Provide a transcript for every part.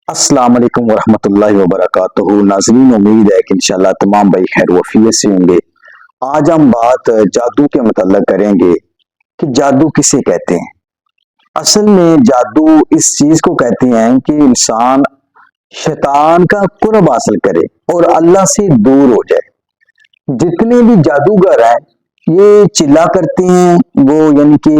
السلام علیکم ورحمۃ اللہ وبرکاتہ ناظرین، امید ہے کہ انشاءاللہ تمام بھائی خیر وفیت سے ہوں گے۔ آج ہم بات جادو کے متعلق کریں گے کہ جادو کسے کہتے ہیں۔ اصل میں جادو اس چیز کو کہتے ہیں کہ انسان شیطان کا قرب حاصل کرے اور اللہ سے دور ہو جائے۔ جتنے بھی جادوگر ہیں یہ چلا کرتے ہیں، وہ یعنی کہ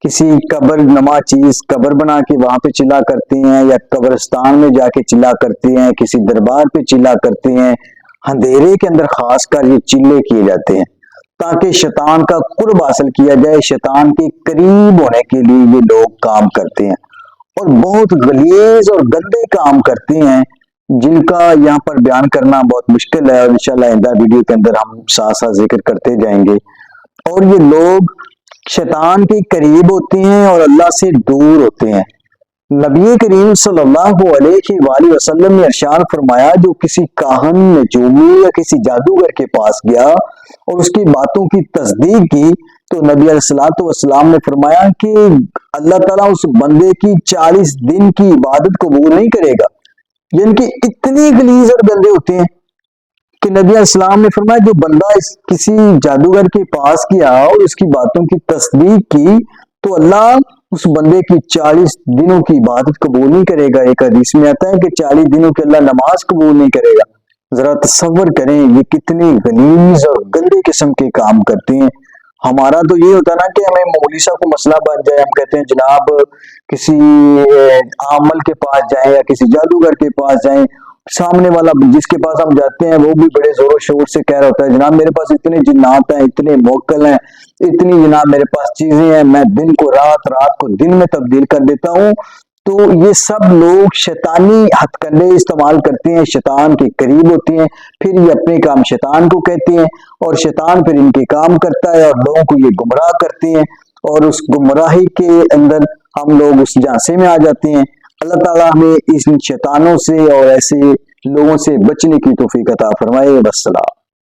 کسی قبر نما چیز قبر بنا کے وہاں پہ چلا کرتے ہیں، یا قبرستان میں جا کے چلا کرتے ہیں، کسی دربار پہ چلا کرتے ہیں۔ اندھیرے کے اندر خاص کر یہ چلے کیے جاتے ہیں تاکہ شیطان کا قرب حاصل کیا جائے، شیطان کے قریب ہونے کے لیے یہ لوگ کام کرتے ہیں اور بہت غلیظ اور گندے کام کرتے ہیں جن کا یہاں پر بیان کرنا بہت مشکل ہے، اور انشاءاللہ آئندہ ویڈیو کے اندر ہم ساتھ ساتھ ذکر کرتے جائیں گے۔ اور یہ لوگ شیطان کے قریب ہوتے ہیں اور اللہ سے دور ہوتے ہیں۔ نبی کریم صلی اللہ علیہ وآلہ وسلم نے ارشاد فرمایا، جو کسی کاہن نجومی یا کسی جادوگر کے پاس گیا اور اس کی باتوں کی تصدیق کی تو نبی علیہ الصلوۃ والسلام نے فرمایا کہ اللہ تعالیٰ اس بندے کی 40 دن کی عبادت قبول نہیں کرے گا۔ یعنی کہ اتنے غلیظ اور گندے ہوتے ہیں کہ نبی علیہ السلام نے فرمایا جو بندہ کسی جادوگر کے پاس گیا اور اس کی باتوں کی تصدیق کی تو اللہ اس بندے کی 40 دنوں کی عبادت قبول نہیں کرے گا۔ ایک حدیث میں آتا ہے کہ 40 دنوں کے اللہ نماز قبول نہیں کرے گا۔ ذرا تصور کریں یہ کتنے غلیظ اور گندے قسم کے کام کرتے ہیں۔ ہمارا تو یہ ہوتا نا کہ ہمیں مولوی صاحب کو مسئلہ بن جائے، ہم کہتے ہیں جناب کسی عامل کے پاس جائیں یا کسی جادوگر کے پاس جائیں، سامنے والا جس کے پاس ہم جاتے ہیں وہ بھی بڑے زور و شور سے کہہ رہا ہوتا ہے جناب میرے پاس اتنے جنات ہیں، اتنے موکل ہیں، اتنی جناب میرے پاس چیزیں ہیں، میں دن کو رات، رات کو دن میں تبدیل کر دیتا ہوں۔ تو یہ سب لوگ شیطانی ہتھ کنڈے استعمال کرتے ہیں، شیطان کے قریب ہوتے ہیں، پھر یہ اپنے کام شیطان کو کہتے ہیں اور شیطان پھر ان کے کام کرتا ہے اور لوگوں کو یہ گمراہ کرتے ہیں، اور اس گمراہی کے اندر ہم لوگ اس جھانسے میں آ جاتے ہیں۔ اللہ تعالیٰ ہمیں اس شیطانوں سے اور ایسے لوگوں سے بچنے کی توفیق عطا فرمائے۔ والسلام۔